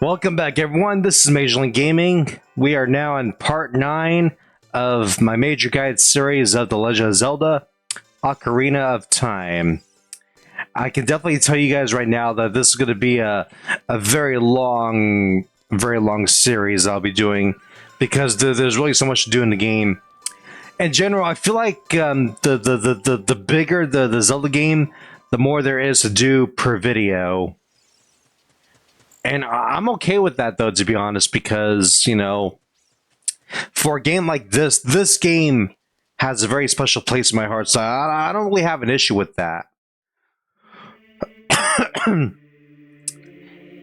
Welcome back, everyone. This is Major League Gaming. We are now in part 9 of my major guide series of The Legend of Zelda Ocarina of Time. I can definitely tell you guys right now that this is going to be a very long series I'll be doing because there's really so much to do in the game. In general, I feel like the bigger the Zelda game, the more there is to do per video. And I'm okay with that, though, to be honest, because, you know, for a game like this game has a very special place in my heart, so I don't really have an issue with that.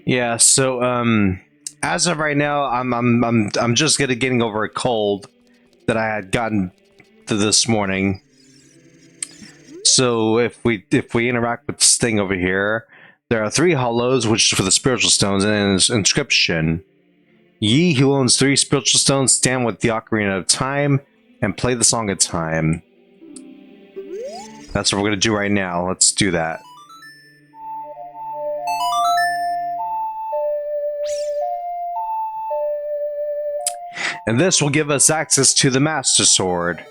Yeah, so as of right now, I'm just getting over a cold that I had gotten to this morning. So if we interact with this thing over here, there are 3 hollows, which is for the spiritual stones, and an inscription. Ye who owns 3 spiritual stones, stand with the Ocarina of Time and play the Song of Time. That's what we're going to do right now. Let's do that. And this will give us access to the Master Sword.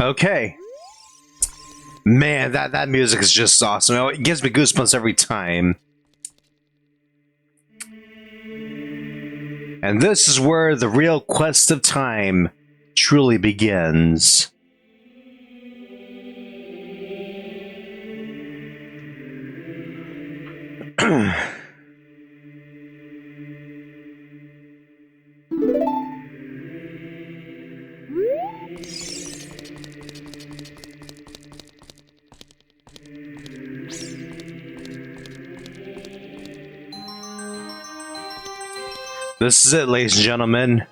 Okay. Man, that music is just awesome. It gives me goosebumps every time. And this is where the real quest of time truly begins. This is it, ladies and gentlemen.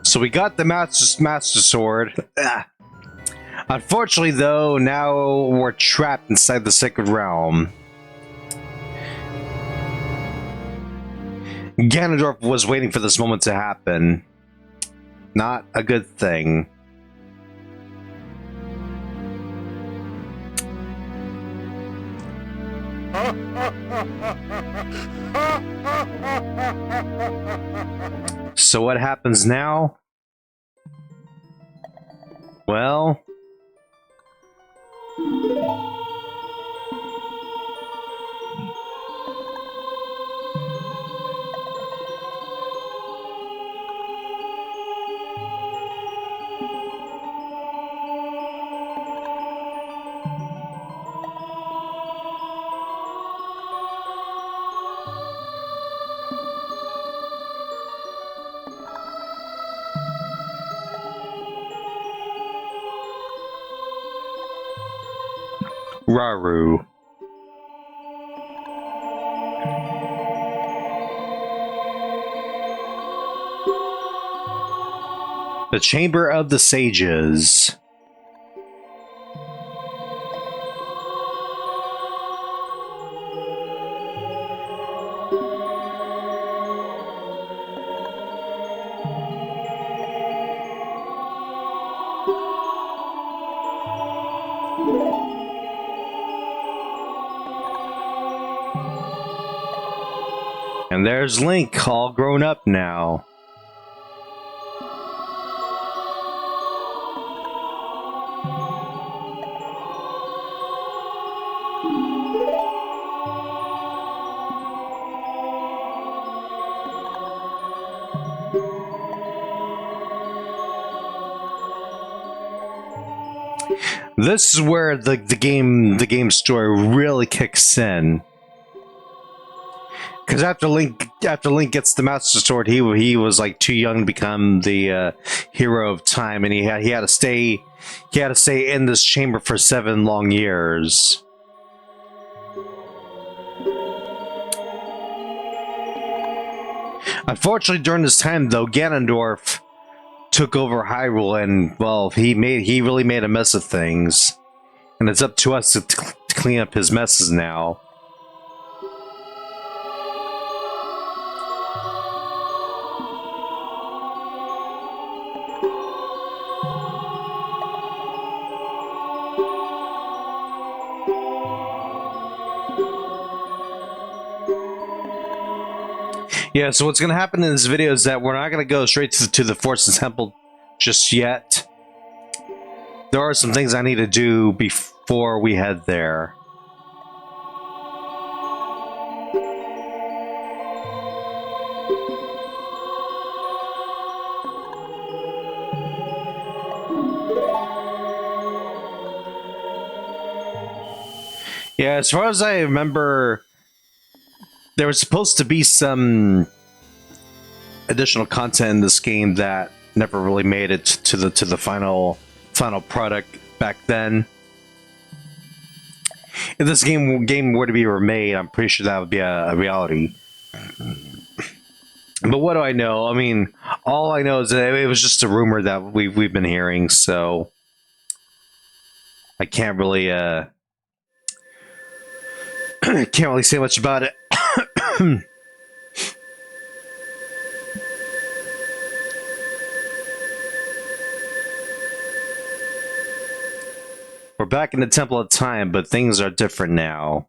So we got the Master Sword. Unfortunately, though, now we're trapped inside the Sacred Realm. Ganondorf was waiting for this moment to happen. Not a good thing. So what happens now? Well... Raru. The Chamber of the Sages. And there's Link, all grown up now. This is where the game story really kicks in. Because after Link gets the Master Sword, he was like too young to become the hero of time, and he had to stay in this chamber for 7 long years. Unfortunately, during this time, though, Ganondorf took over Hyrule, and well, he really made a mess of things, and it's up to us to clean up his messes now. Yeah, so what's going to happen in this video is that we're not going to go straight to the Forest Temple just yet. There are some things I need to do before we head there. Yeah, as far as I remember, there was supposed to be some additional content in this game that never really made it to the final product back then. If this game were to be remade, I'm pretty sure that would be a reality. But what do I know? I mean, all I know is that it was just a rumor that we've been hearing, so I can't really can't really say much about it. We're back in the Temple of Time, but things are different now.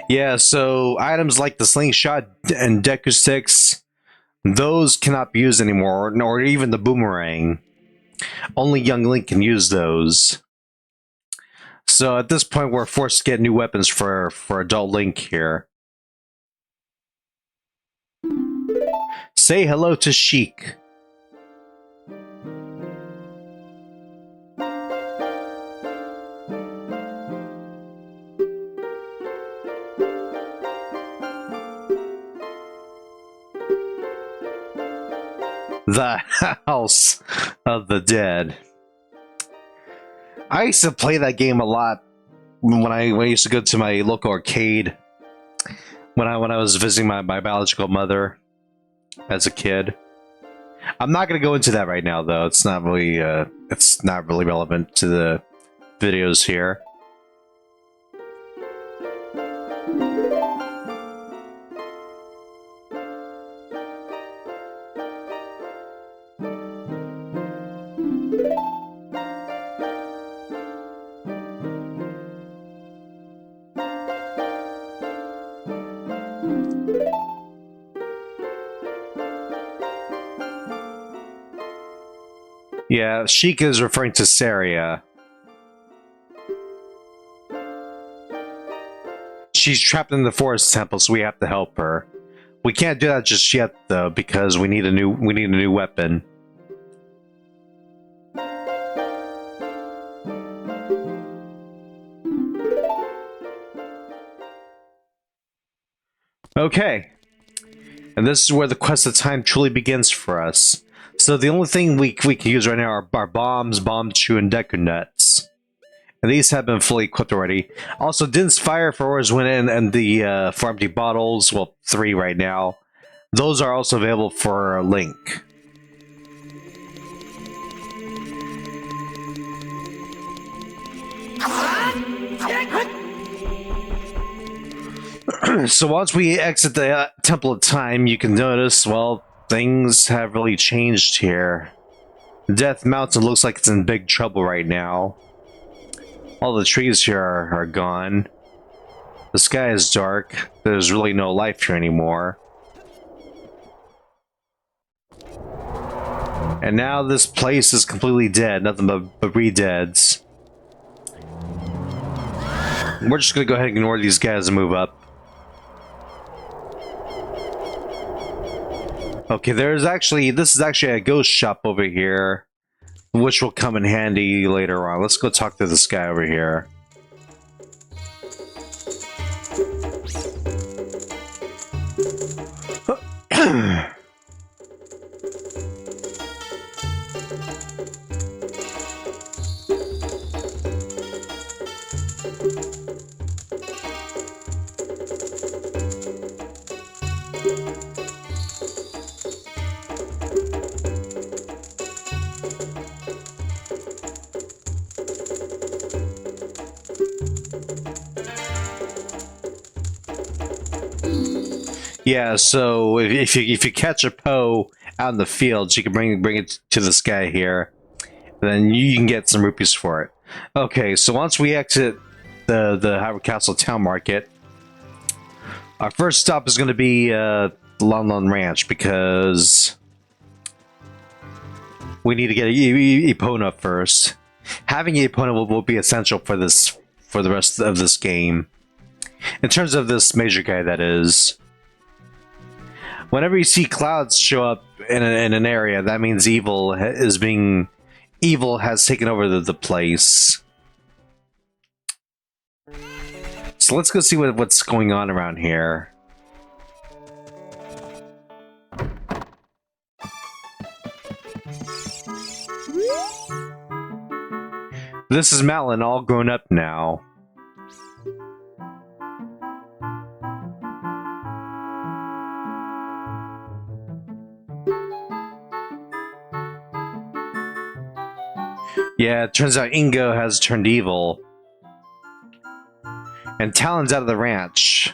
Yeah, so items like the slingshot and Deku Sticks, those cannot be used anymore, nor even the boomerang. Only young Link can use those. So at this point, we're forced to get new weapons for adult Link here. Say hello to Sheik. The House of the Dead. I used to play that game a lot when I used to go to my local arcade when I was visiting my biological mother as a kid. I'm not going to go into that right now, though. It's not really relevant to the videos here. Yeah, Sheik is referring to Saria. She's trapped in the Forest Temple, so we have to help her. We can't do that just yet, though, because we need a new weapon. Okay. And this is where the quest of time truly begins for us. So the only thing we can use right now are bombs, bomb chew, and Deku Nuts. And these have been fully equipped already. Also, Din's Fire Throwers went in, and the for empty bottles, well, 3 right now. Those are also available for Link. So once we exit the Temple of Time, you can notice, well, things have really changed here. Death Mountain looks like it's in big trouble right now. All the trees here are gone. The sky is dark. There's really no life here anymore. And now this place is completely dead. Nothing but re-deads. We're just gonna go ahead and ignore these guys and move up. Okay, this is actually a ghost shop over here, which will come in handy later on. Let's go talk to this guy over here. Yeah, so if you catch a Poe out in the fields, you can bring it to this guy here. Then you can get some rupees for it. Okay, so once we exit the Hyrule Castle Town Market, our first stop is going to be Lon Lon Ranch because we need to get Epona first. Having Epona will be essential for the rest of this game. In terms of this major guy, that is. Whenever you see clouds show up in an area, that means evil has taken over the place. So let's go see what's going on around here. This is Malin, all grown up now. Yeah, it turns out Ingo has turned evil. And Talon's out of the ranch.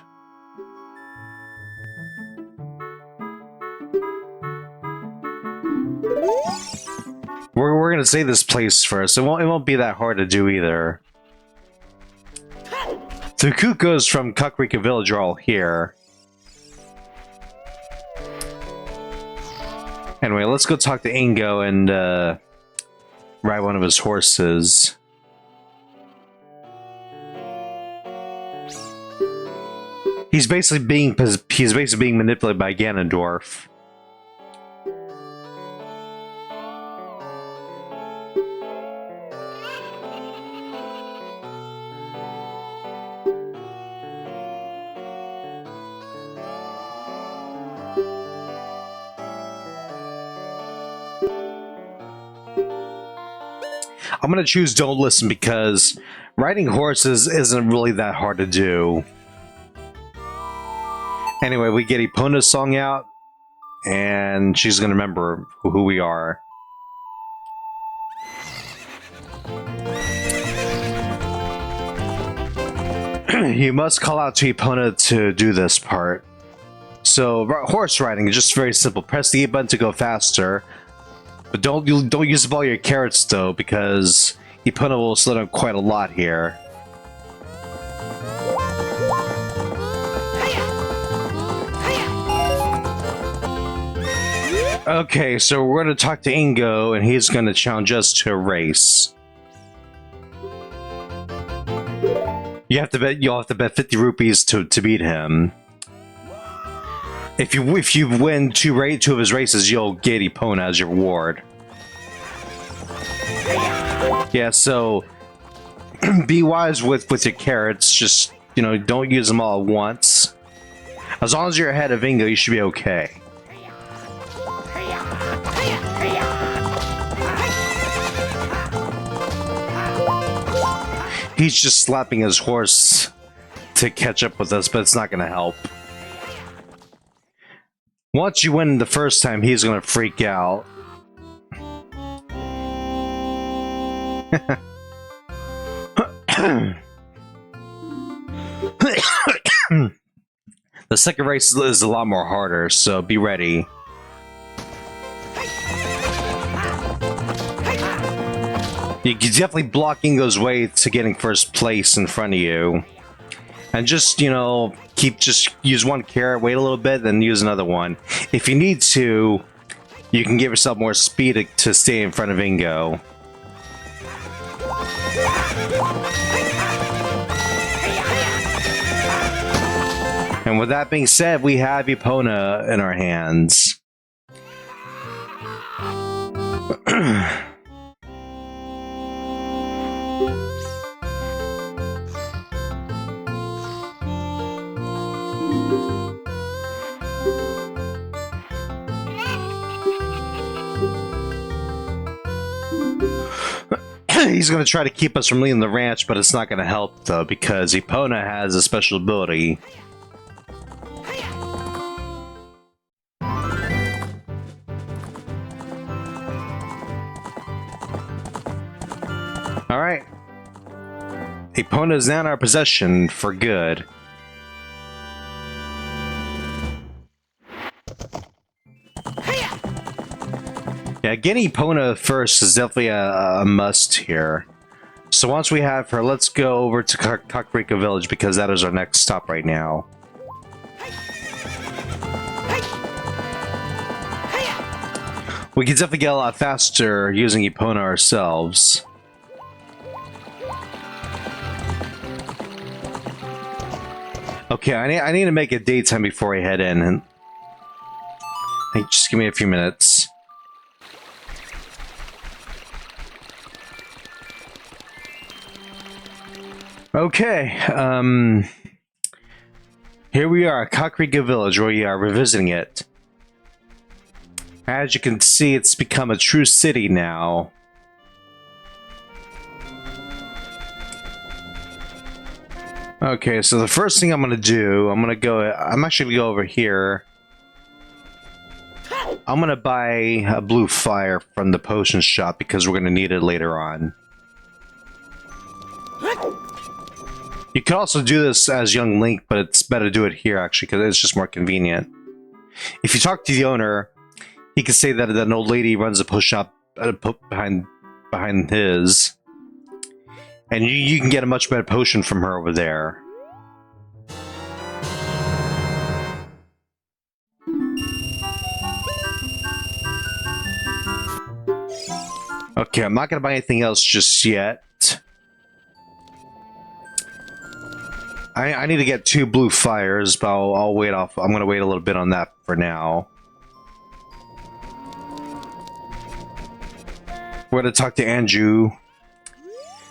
We're gonna save this place first. It won't be that hard to do either. The Kukos from Kakariko Village are all here. Anyway, let's go talk to Ingo and ride one of his horses. He's basically being manipulated by Ganondorf. I'm gonna choose Don't Listen because riding horses isn't really that hard to do. Anyway, we get Epona's song out, and she's gonna remember who we are. You must call out to Epona to do this part. So, horse riding is just very simple. Press the A button to go faster. But don't use up all your carrots though, because Epona will slow down quite a lot here. Okay, so we're going to talk to Ingo, and he's going to challenge us to a race. You'll have to bet 50 rupees to beat him. If you win two of his races, you'll get Epona as your reward. Yeah, so be wise with your carrots. Just, you know, don't use them all at once. As long as you're ahead of Ingo, you should be okay. He's just slapping his horse to catch up with us, but it's not going to help. Once you win the first time, he's going to freak out. The second race is a lot more harder, so be ready. You can definitely block Ingo's way to getting first place in front of you. And just, you know, just use one carrot, wait a little bit, then use another one. If you need to, you can give yourself more speed to stay in front of Ingo. And with that being said, we have Epona in our hands. He's going to try to keep us from leaving the ranch, but it's not going to help, though, because Epona has a special ability. Alright. Epona is now in our possession for good. Yeah, getting Epona first is definitely a must here. So once we have her, let's go over to Ocarina Village because that is our next stop right now. We can definitely get a lot faster using Epona ourselves. Okay, I need to make it daytime before I head in. And hey, just give me a few minutes. Okay, here we are, Ocarina Village, where we are revisiting it. As you can see, it's become a true city now. Okay, so the first thing I'm gonna do, I'm actually gonna go over here. I'm gonna buy a blue fire from the potion shop because we're gonna need it later on. You could also do this as Young Link, but it's better to do it here, actually, because it's just more convenient. If you talk to the owner, he can say that an old lady runs a potion shop behind his. And you can get a much better potion from her over there. Okay, I'm not going to buy anything else just yet. I need to get 2 blue fires, but I'll wait off. I'm going to wait a little bit on that for now. We're going to talk to Andrew,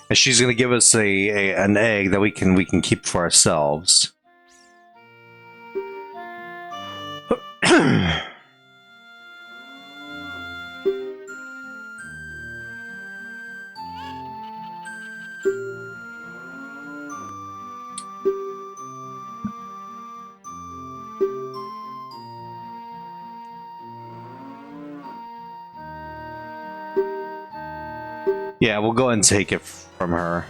and she's going to give us an egg that we can keep for ourselves. Yeah, we'll go ahead and take it from her.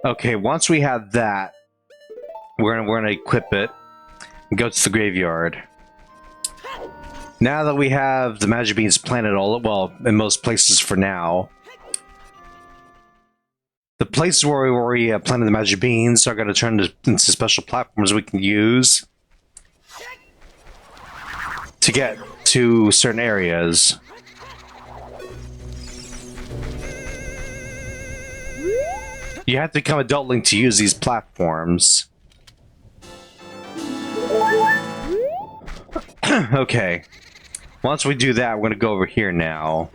Okay, once we have that, we're gonna equip it and go to the graveyard. Now that we have the magic beans planted in most places for now, the places where we planted the magic beans are going to turn into special platforms we can use to get to certain areas. You have to become adult Link to use these platforms. Okay. Once we do that, we're going to go over here now.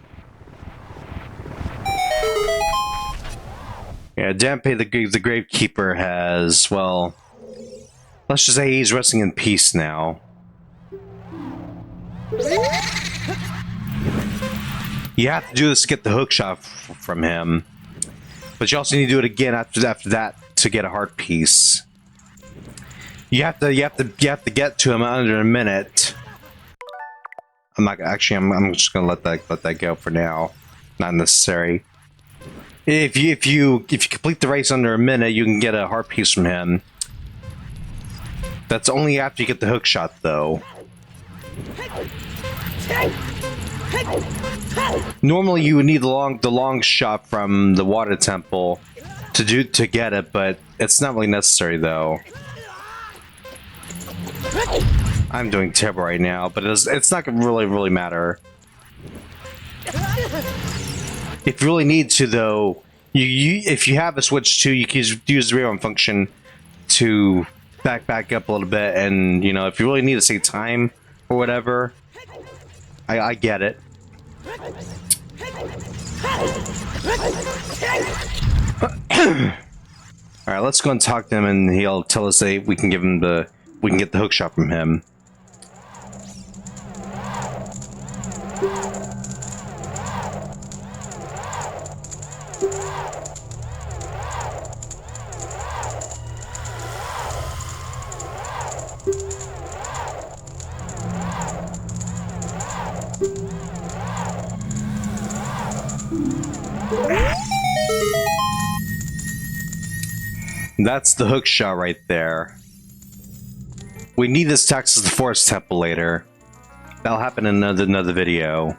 Yeah, Dampe, the Gravekeeper has, well, let's just say he's resting in peace now. You have to do this to get the hook shot from him, but you also need to do it again after that to get a heart piece. You have to get to him under a minute. I'm just gonna let that go for now. Not necessary. If you complete the race under a minute, you can get a heart piece from him. That's only after you get the hook shot, though. Normally, you would need the long shot from the water temple to get it, but it's not really necessary, though. I'm doing terrible right now, but it's not gonna really matter. If you really need to, though, if you have a switch to, you can use the rerun function to back up a little bit, and you know, if you really need to save time or whatever, I get it. All right, let's go and talk to him, and he'll tell us that we can get the hook shot from him. That's the hook shot right there. We need this to access the forest temple later. That'll happen in another video.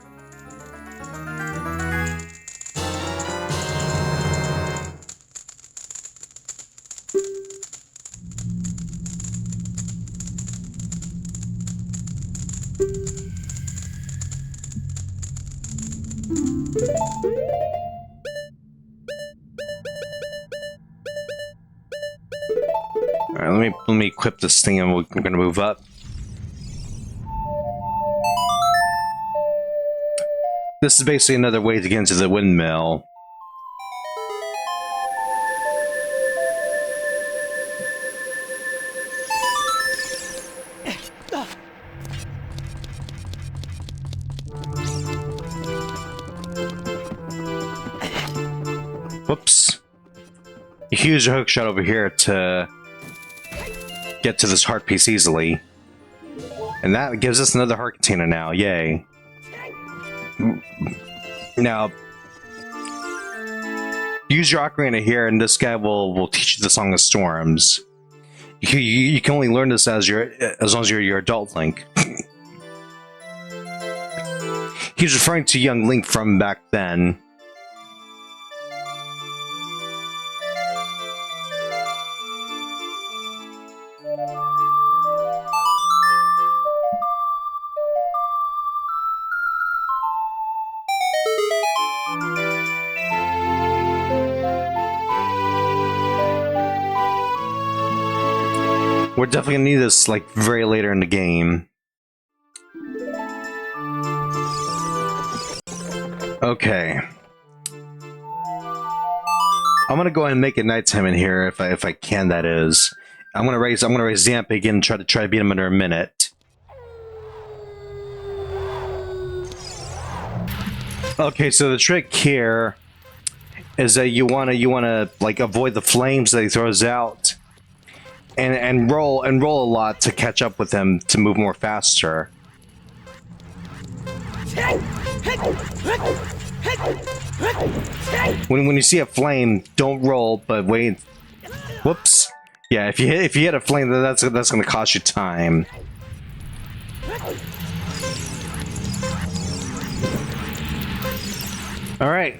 Alright, let me equip this thing and we're gonna move up. This is basically another way to get into the windmill. Whoops. You can use your hook shot over here to get to this heart piece easily. And that gives us another heart container now, yay. Now, use your ocarina here and this guy will teach you the Song of Storms. You can only learn this as long as you're your adult Link. He's referring to young Link from back then. We're definitely gonna need this like very later in the game. Okay. I'm gonna go ahead and make it nighttime in here if I can, that is. I'm gonna raise the amp again and try to beat him under a minute. Okay, so the trick here is that you wanna like avoid the flames that he throws out. And roll a lot to catch up with him to move more faster. When you see a flame, don't roll, but wait. Whoops. Yeah, if you hit a flame, that's going to cost you time. All right.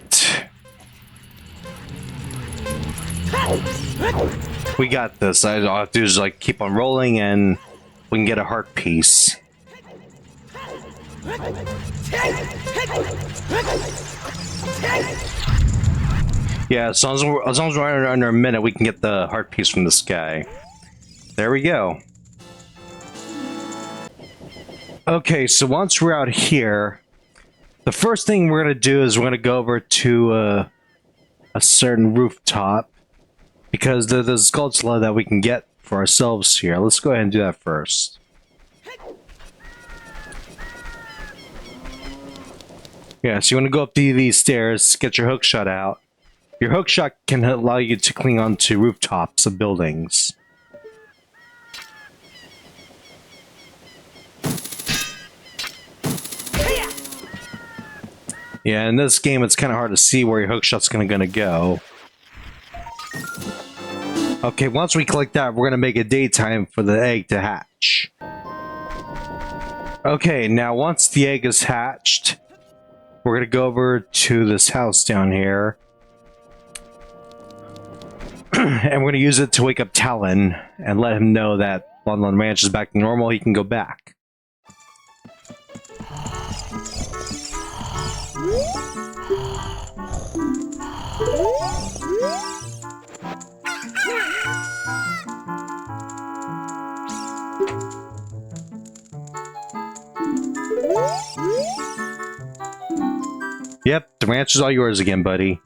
We got this. All I have to do is like keep on rolling and we can get a heart piece. Yeah, as long as we're under a minute, we can get the heart piece from this guy. There we go. Okay, so once we're out here, the first thing we're going to do is we're going to go over to a certain rooftop. Because there's a Skulltula that we can get for ourselves here. Let's go ahead and do that first. Yeah, so you want to go up these stairs, get your hook shot out. Your hook shot can allow you to cling onto rooftops of buildings. Yeah, in this game it's kind of hard to see where your hook shot's gonna go. Okay, once we click that, we're gonna make it daytime for the egg to hatch. Okay, now once the egg is hatched, we're gonna go over to this house down here. And we're gonna use it to wake up Talon and let him know that when the ranch is back to normal, he can go back. The ranch is all yours again, buddy.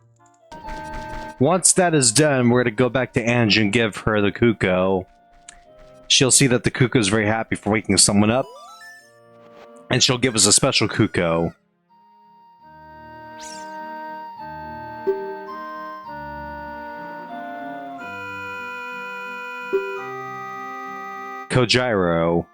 Once that is done, we're going to go back to Ange and give her the cuckoo. She'll see that the cuckoo is very happy for waking someone up. And she'll give us a special cuckoo. Kojiro.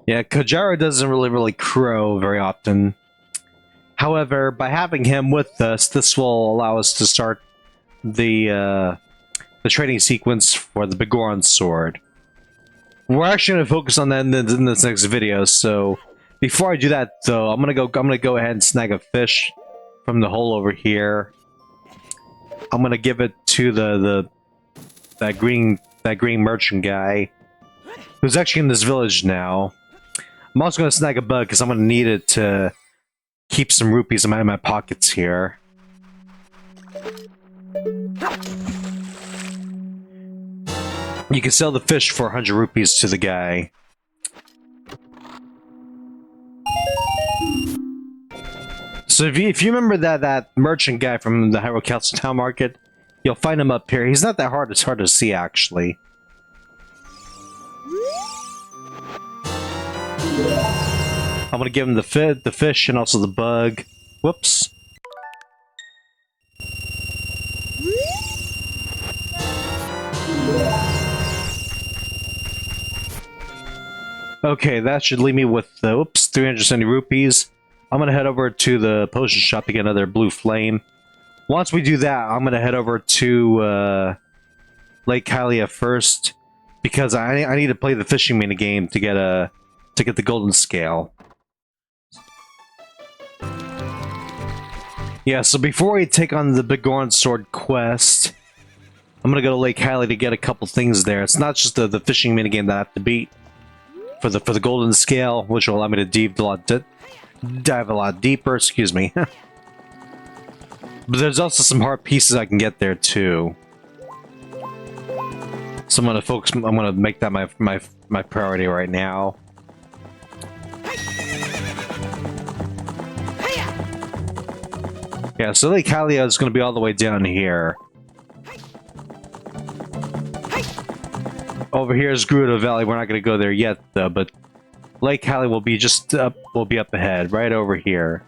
Yeah, Kojiro doesn't really crow very often. However, by having him with us, this will allow us to start the training sequence for the Biggoron sword. We're actually going to focus on that in this next video. So before I do that, though, I'm gonna go ahead and snag a fish from the hole over here. I'm gonna give it to that green merchant guy who's actually in this village now. I'm also gonna snag a bug because I'm gonna need it to keep some rupees in my pockets here. You can sell the fish for 100 rupees to the guy. So if you remember that merchant guy from the Hyrule Castle Town Market, you'll find him up here. He's not that hard. It's hard to see, actually. I'm gonna give him the fish and also the bug. Whoops. Okay, that should leave me with, 370 rupees. I'm gonna head over to the potion shop to get another blue flame. Once we do that, I'm gonna head over to Lake Hylia first, because I need to play the fishing mini game to get the golden scale. Yeah, so before we take on the Biggoron sword quest, I'm gonna go to Lake Hylia to get a couple things there. It's not just the fishing mini game that I have to beat for the golden scale, which will allow me to dive a lot deeper. Excuse me. But there's also some hard pieces I can get there too. So I'm gonna make that my priority right now. Yeah, so Lake Hylia is gonna be all the way down here. Over here is Gerudo Valley. We're not gonna go there yet though, but Lake Hylia will be up ahead, right over here.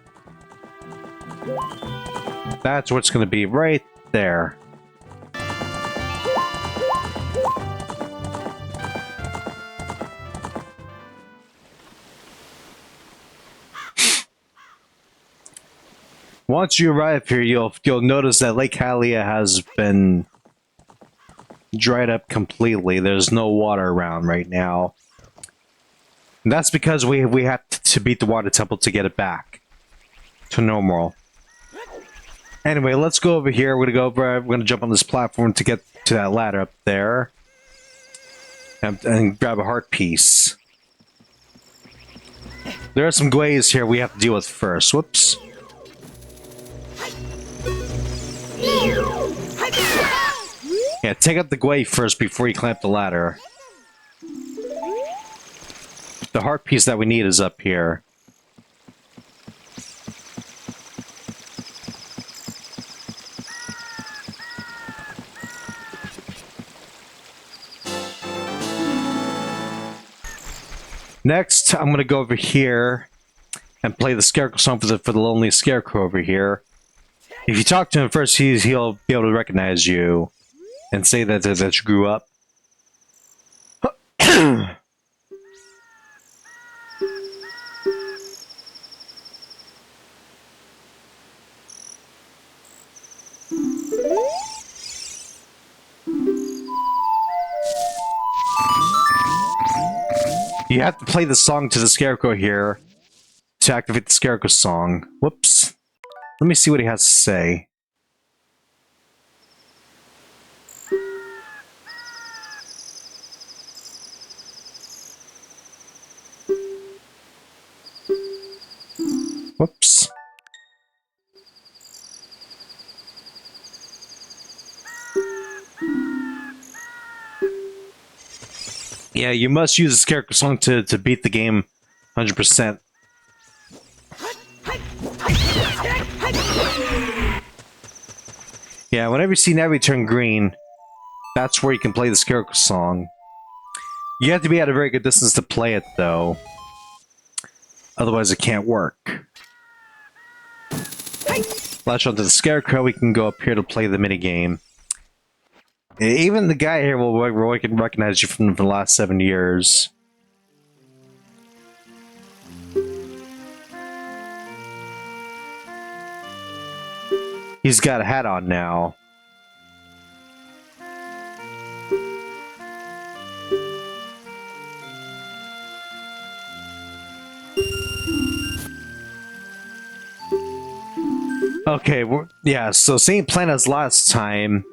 That's what's gonna be right there. Once you arrive here, you'll notice that Lake Hylia has been dried up completely. There's no water around right now. And that's because we have to beat the water temple to get it back to normal. Anyway, let's go over here. We're gonna jump on this platform to get to that ladder up there, and grab a heart piece. There are some glaze here we have to deal with first. Whoops. Yeah, take out the gwei first before you clamp the ladder. The heart piece that we need is up here. Next, I'm going to go over here and play the Scarecrow song for the lonely Scarecrow over here. If you talk to him first, he'll be able to recognize you and say that you grew up. You have to play the song to the Scarecrow here to activate the Scarecrow song. Whoops. Let me see what he has to say. Whoops. Yeah, you must use the Scarecrow song to beat the game 100%. Yeah, whenever you see Navi turn green, that's where you can play the Scarecrow song. You have to be at a very good distance to play it, though. Otherwise, it can't work. Latch onto the Scarecrow, we can go up here to play the minigame. Even the guy here will recognize you from the last 7 years. He's got a hat on now. Okay, yeah, so same plan as last time.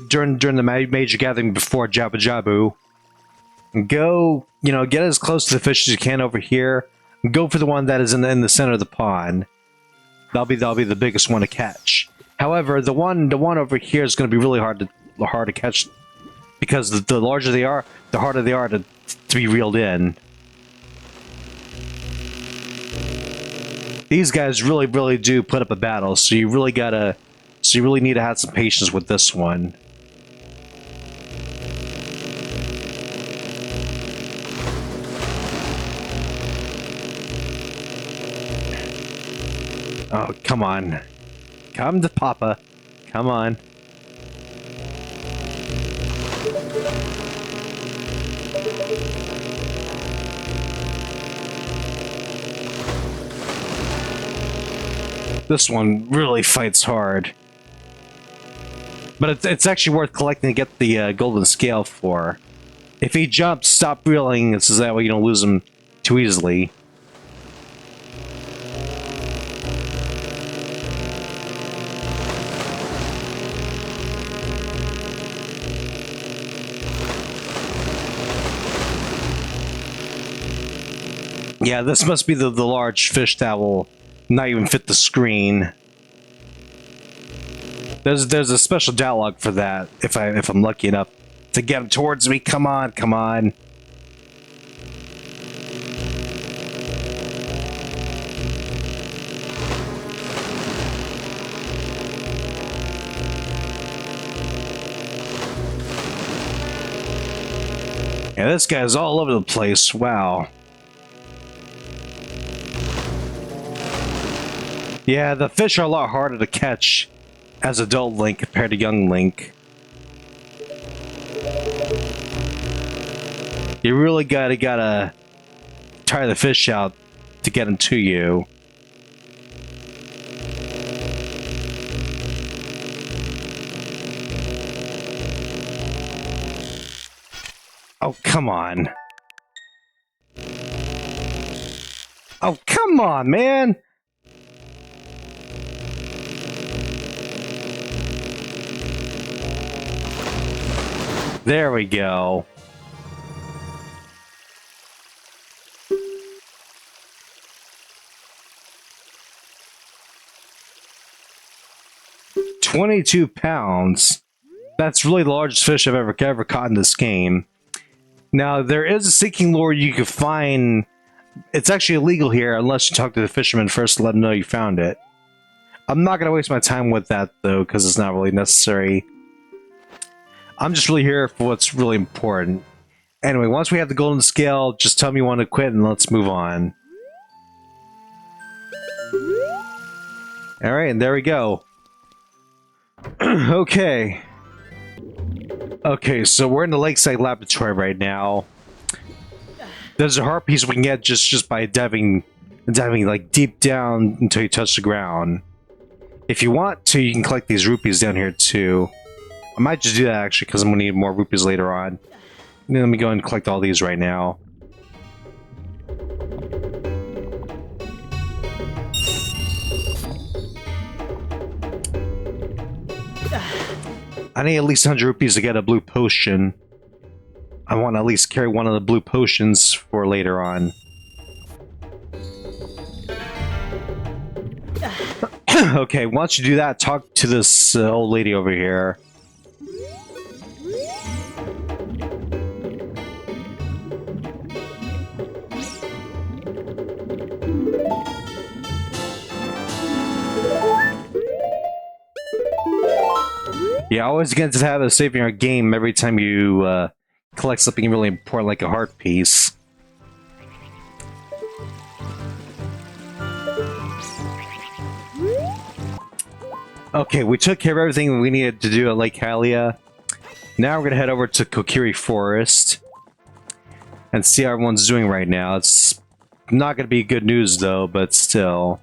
During the major gathering before Jabba Jabu. Go, get as close to the fish as you can over here. Go for the one that is in the center of the pond. That'll be the biggest one to catch. However, the one over here is going to be really hard to catch because the larger they are, the harder they are to be reeled in. These guys really do put up a battle, so you really need to have some patience with this one. Oh, come on. Come to Papa. Come on. This one really fights hard. But it's actually worth collecting to get the golden scale for. If he jumps, stop reeling, so that way you don't lose him too easily. Yeah, this must be the large fish that will not even fit the screen. There's a special dialogue for that if I'm lucky enough to get him towards me. Come on, come on. Yeah, this guy's all over the place. Wow. Yeah, the fish are a lot harder to catch as adult Link compared to young Link. You really gotta tire the fish out to get them to you. Oh, come on. Oh, come on, man! There we go. £22. That's really the largest fish I've ever caught in this game. Now, there is a sinking lure you can find. It's actually illegal here unless you talk to the fisherman first to let them know you found it. I'm not going to waste my time with that, though, because it's not really necessary. I'm just really here for what's really important. Anyway, once we have the golden scale, just tell me you want to quit and let's move on. Alright, and there we go. Okay. Okay, so we're in the Lakeside Laboratory right now. There's a heart piece we can get just by diving like deep down until you touch the ground. If you want to, you can collect these rupees down here too. I might just do that actually because I'm gonna need more rupees later on. Let me go and collect all these right now. I need at least 100 rupees to get a blue potion. I want to at least carry one of the blue potions for later on. Okay, once you do that, talk to this old lady over here. Yeah, always get into the habit of saving our game every time you collect something really important like a heart piece. Okay, we took care of everything we needed to do at Lake Hylia. Now we're gonna head over to Kokiri Forest and see how everyone's doing right now. It's not gonna be good news though, but still.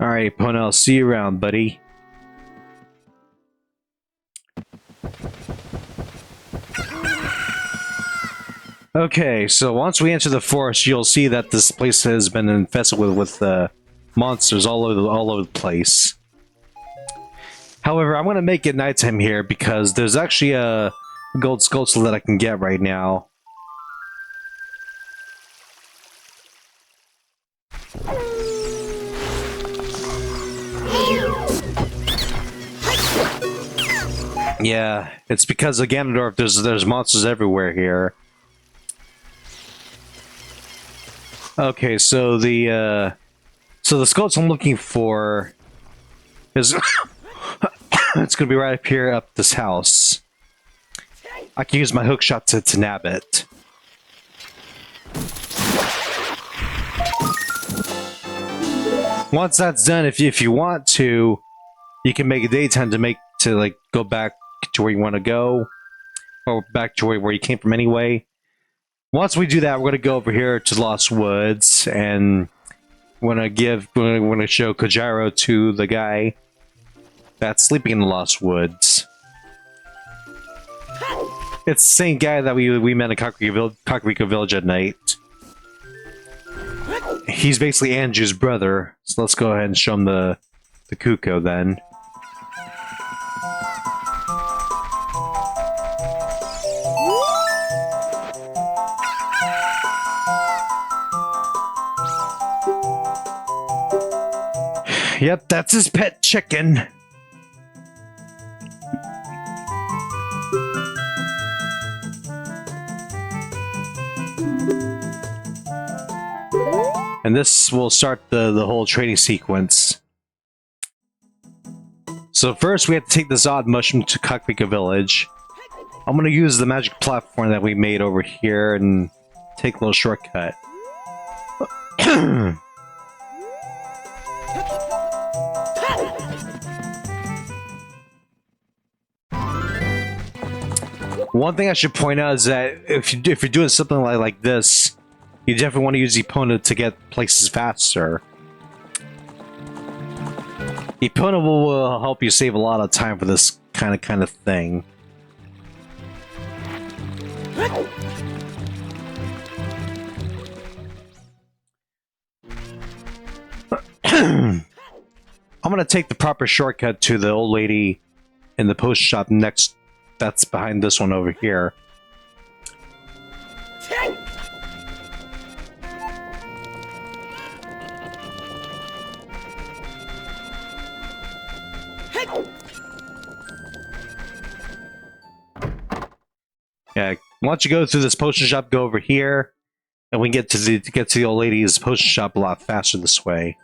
Alright, Ponel, see you around, buddy. Okay, so once we enter the forest, you'll see that this place has been infested with monsters all over the place. However, I'm gonna make it nighttime here because there's actually a gold skull that I can get right now. Yeah, it's because of Ganondorf. There's monsters everywhere here. Okay, so the skulls I'm looking for is it's gonna be right up here, up this house. I can use my hook shot to nab it. Once that's done, if you want to, you can make a daytime to like go back to where you want to go, or back to where you came from anyway. Once we do that, we're going to go over here to Lost Woods, and we're going to show Kojiro to the guy that's sleeping in the Lost Woods. It's the same guy that we met in Kakariko Village at night. He's basically Anju's brother, so let's go ahead and show him the Kuko then. Yep, that's his pet chicken. And this will start the whole training sequence. So first we have to take this odd mushroom to Kakariko Village. I'm going to use the magic platform that we made over here and take a little shortcut. One thing I should point out is that if you're doing something like this, you definitely want to use Epona to get places faster. Epona will help you save a lot of time for this kind of thing. I'm gonna take the proper shortcut to the old lady in the post shop next. That's behind this one over here. Yeah, once you go through this potion shop, go over here, and we can get to the old lady's potion shop a lot faster this way.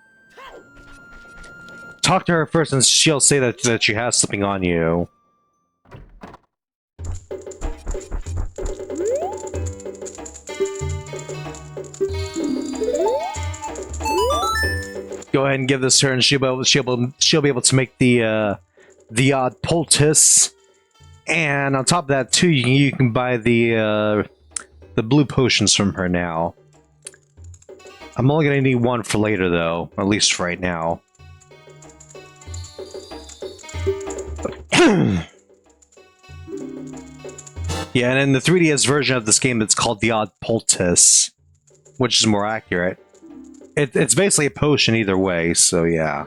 Talk to her first, and she'll say that she has something on you. Go ahead and give this to her, and she'll be able to make the odd poultice. And on top of that, too, you can buy the blue potions from her now. I'm only gonna need one for later, though, at least for right now. Yeah, and in the 3DS version of this game, it's called the Odd Poultice, which is more accurate. It's basically a potion either way, so yeah.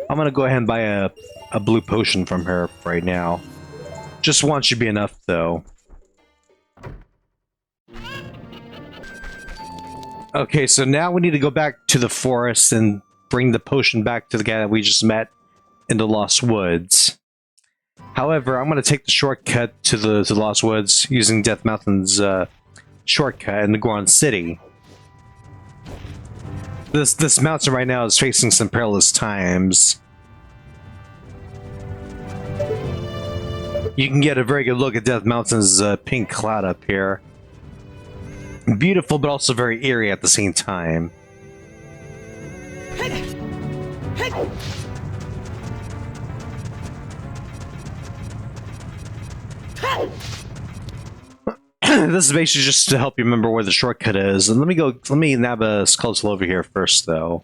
I'm gonna go ahead and buy a blue potion from her right now. Just one should be enough, though. Okay, so now we need to go back to the forest and bring the potion back to the guy that we just met in the Lost Woods. However, I'm going to take the shortcut to the Lost Woods using Death Mountain's shortcut in the Goron City. This mountain right now is facing some perilous times. You can get a very good look at Death Mountain's pink cloud up here. Beautiful, but also very eerie at the same time. This is basically just to help you remember where the shortcut is. And let me nab a Skulltula over here first, though.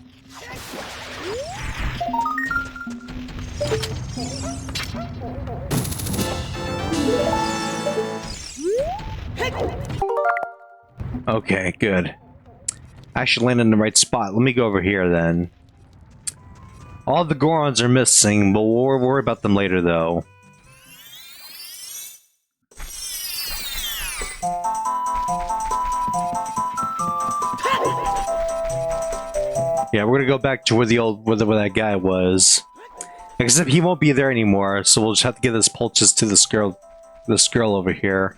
Okay, good. I should land in the right spot. Let me go over here then. All the Gorons are missing, but we'll worry about them later, though. Yeah, we're gonna go back to where where that guy was. Except he won't be there anymore, so we'll just have to give this poultice to this girl over here.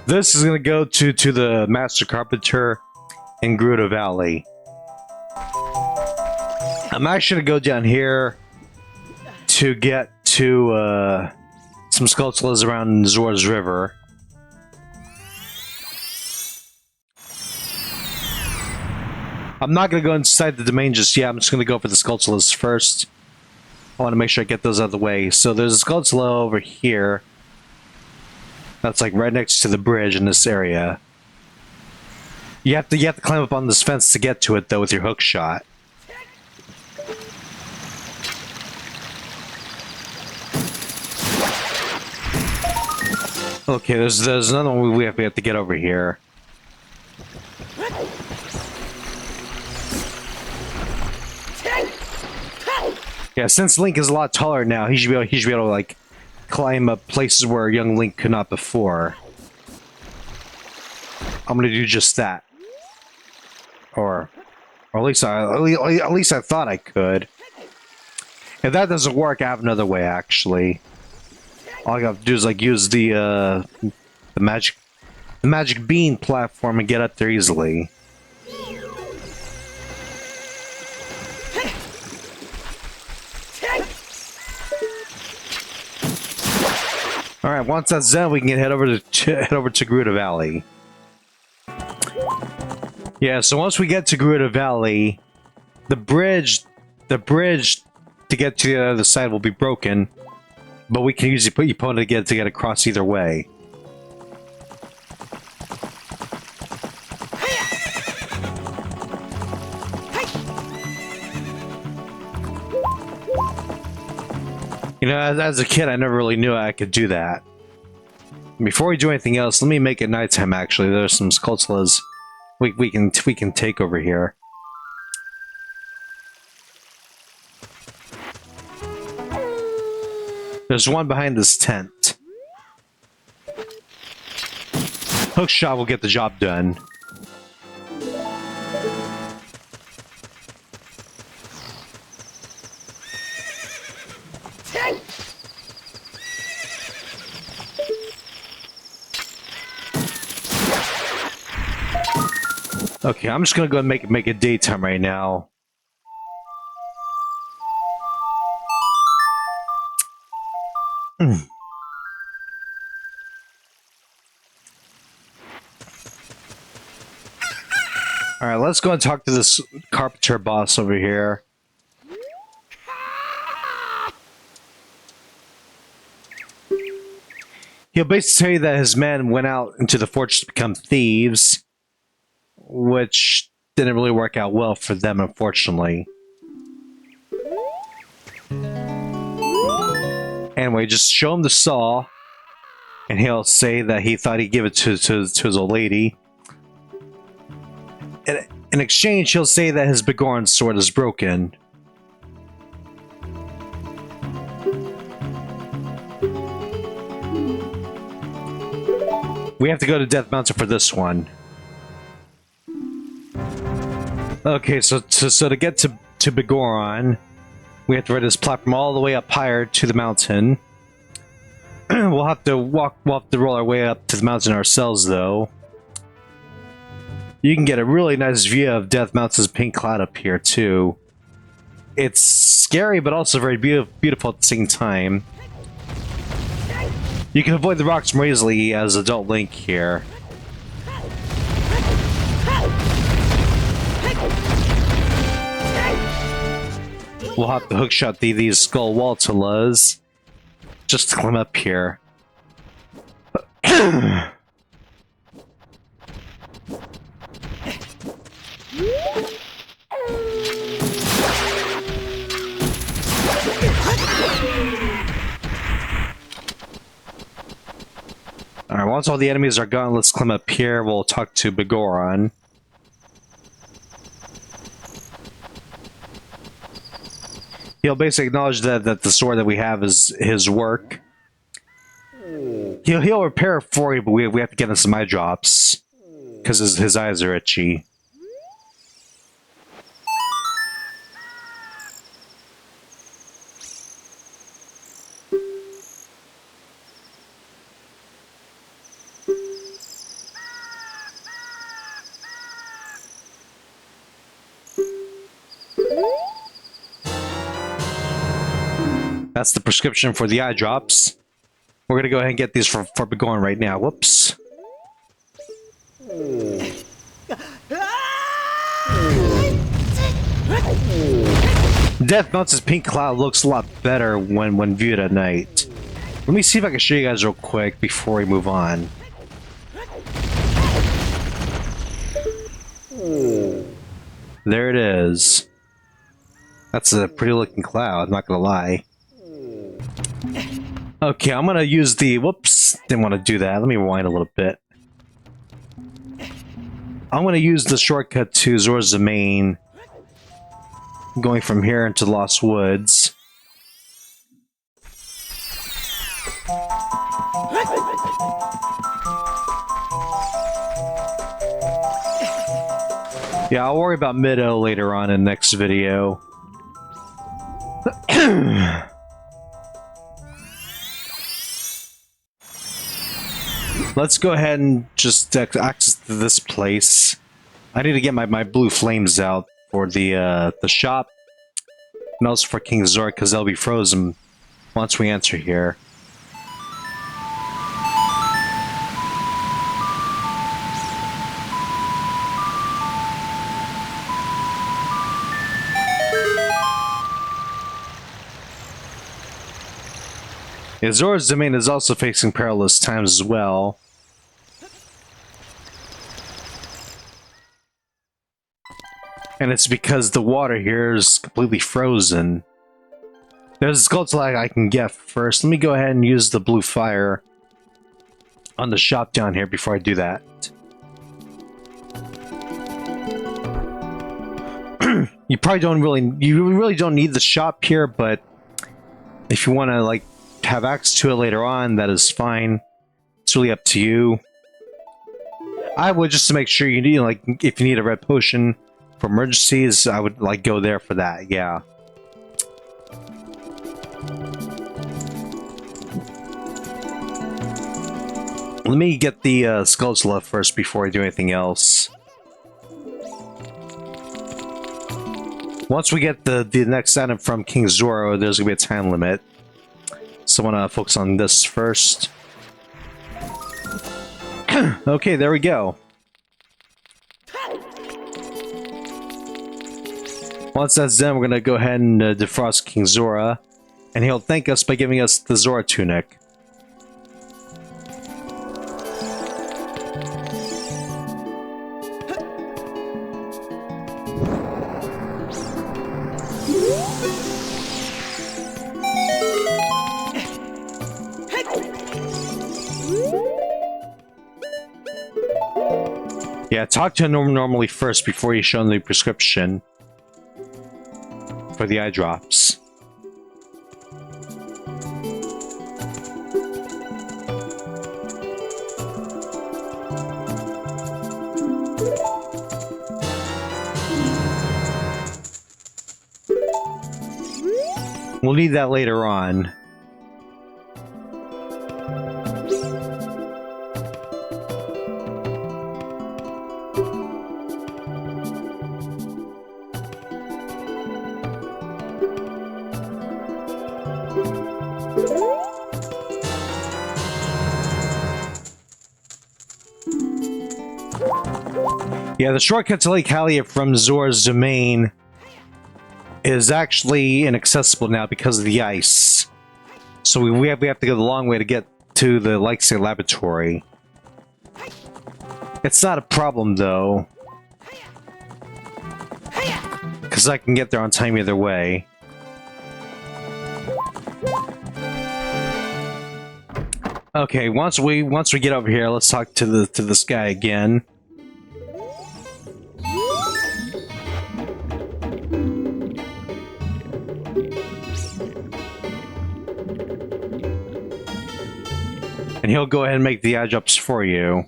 This is gonna go to the Master Carpenter in Gerudo Valley. I'm actually gonna go down here to get to some Skulltulas around Zora's River. I'm not gonna go inside the domain just yet. I'm just gonna go for the Skulltulas first. I want to make sure I get those out of the way. So there's a Skulltula over here. That's like right next to the bridge in this area. You have to climb up on this fence to get to it though with your hook shot. Okay, there's another one we have to get over here. Yeah, since Link is a lot taller now, he should be able to like climb up places where young Link could not before. I'm gonna do just that, or at least I thought I could. If that doesn't work, I have another way actually. All I have to do is like use the magic bean platform and get up there easily. All right, once that's done, we can head over to Gerudo Valley. Yeah, so once we get to Gerudo Valley, the bridge to get to the other side will be broken, but we can usually put your opponent to get across either way. You know, as a kid, I never really knew I could do that. Before we do anything else, let me make it nighttime. Actually, there's some Skulltulas we can take over here. There's one behind this tent. Hookshot will get the job done. Okay, I'm just gonna go and make it daytime right now. Alright, let's go and talk to this carpenter boss over here. He'll basically tell you that his men went out into the fortress to become thieves, which didn't really work out well for them, unfortunately. Anyway, just show him the saw, and he'll say that he thought he'd give it to his old lady. In exchange, he'll say that his Biggoron sword is broken. We have to go to Death Mountain for this one. Okay, so to get to Biggoron, we have to ride this platform all the way up higher to the mountain. We'll have to roll our way up to the mountain ourselves, though. You can get a really nice view of Death Mountain's pink cloud up here, too. It's scary, but also very beautiful at the same time. You can avoid the rocks more easily as Adult Link here. We'll have to hookshot these skull waltulas just to climb up here. Alright, once all the enemies are gone, let's climb up here. We'll talk to Biggoron. He'll basically acknowledge that the sword that we have is his work. He'll repair it for you, but we have to get him some eye drops. Because his eyes are itchy. That's the prescription for the eye drops. We're gonna go ahead and get these for Biggoron right now. Whoops. Death Mountain's pink cloud looks a lot better when viewed at night. Let me see if I can show you guys real quick before we move on. There it is. That's a pretty looking cloud, I'm not gonna lie. Okay, I'm gonna use the... Whoops, didn't want to do that. Let me rewind a little bit. I'm gonna use the shortcut to Zora's Domain, going from here into Lost Woods. Yeah, I'll worry about Mido later on in the next video. Let's go ahead and just access this place. I need to get my blue flames out for the shop, and also for King Zora, because they'll be frozen once we enter here. Yeah, Zora's Domain is also facing perilous times as well. And it's because the water here is completely frozen. There's a skeleton I can get first. Let me go ahead and use the blue fire on the shop down here before I do that. You really don't need the shop here, but if you want to like have access to it later on, that is fine. It's really up to you. I would, just to make sure you need, like, if you need a red potion for emergencies, I would like go there for that. Yeah. Let me get the skeleton left first before I do anything else. Once we get the next item from King Zoro, there's gonna be a time limit. So I want to focus on this first. Okay, there we go. Once that's done, we're going to go ahead and defrost King Zora, and he'll thank us by giving us the Zora tunic. Yeah, talk to him normally first before you show him the prescription for the eye drops. We'll need that later on. Yeah, the shortcut to Lake Hylia from Zora's Domain is actually inaccessible now because of the ice. So we have to go the long way to get to the Lakeside Laboratory. It's not a problem though, because I can get there on time either way. Okay, once we get over here, let's talk to this guy again. And he'll go ahead and make the eye drops for you.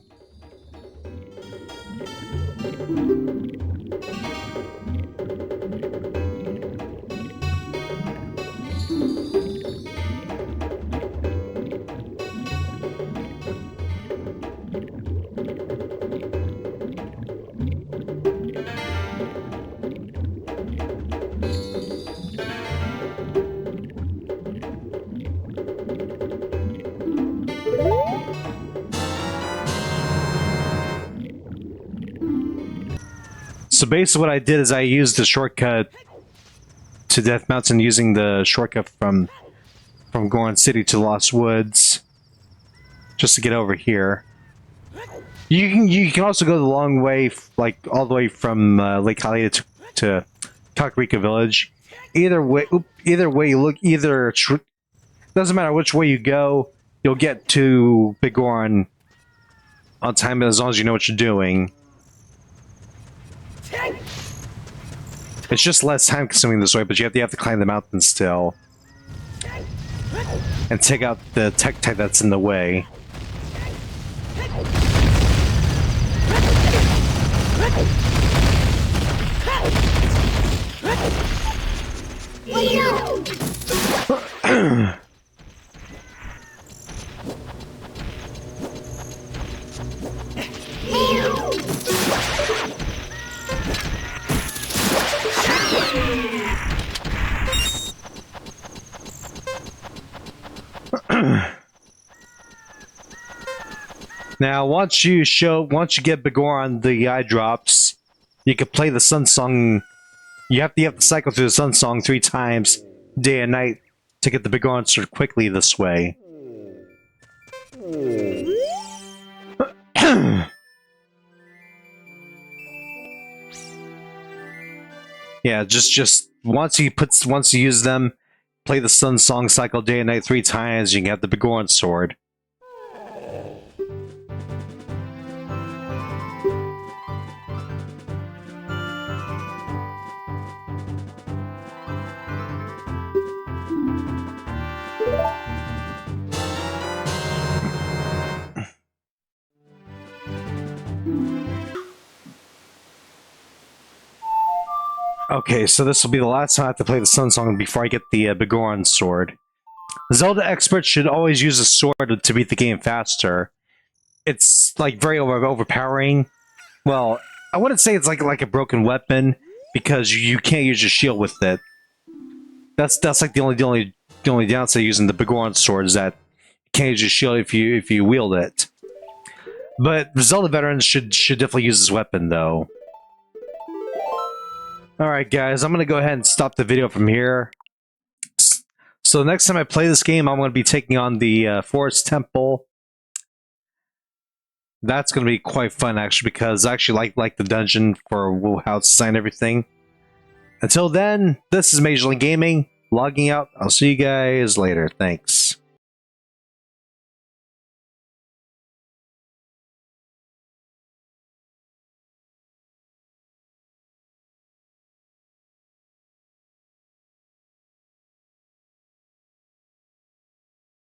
So basically what I did is I used the shortcut to Death Mountain using the shortcut from Goron City to Lost Woods just to get over here. You can also go the long way, like all the way from Lake Hylia to Kakariko Village. Either way you look, doesn't matter which way you go, you'll get to Biggoron on time as long as you know what you're doing. It's just less time consuming this way, but you have to climb the mountain still. And take out the tech type that's in the way. Now, once you get Biggoron the eye drops, you can play the Sun Song. You have to cycle through the Sun Song 3 times, day and night, to get the Biggoron sword quickly this way. Yeah, just once you use them, play the Sun Song cycle day and night 3 times, you can have the Biggoron sword. Okay, so this will be the last time I have to play the Sun Song before I get the Biggoron sword. Zelda experts should always use a sword to beat the game faster. It's like very overpowering. Well, I wouldn't say it's like a broken weapon because you can't use your shield with it. That's like the only downside of using the Biggoron sword is that you can't use your shield if you wield it. But Zelda veterans should definitely use this weapon though. Alright guys, I'm going to go ahead and stop the video from here. So the next time I play this game, I'm going to be taking on the Forest Temple. That's going to be quite fun actually, because I actually like the dungeon for how it's designed and everything. Until then, this is Majorly Gaming, logging out. I'll see you guys later. Thanks.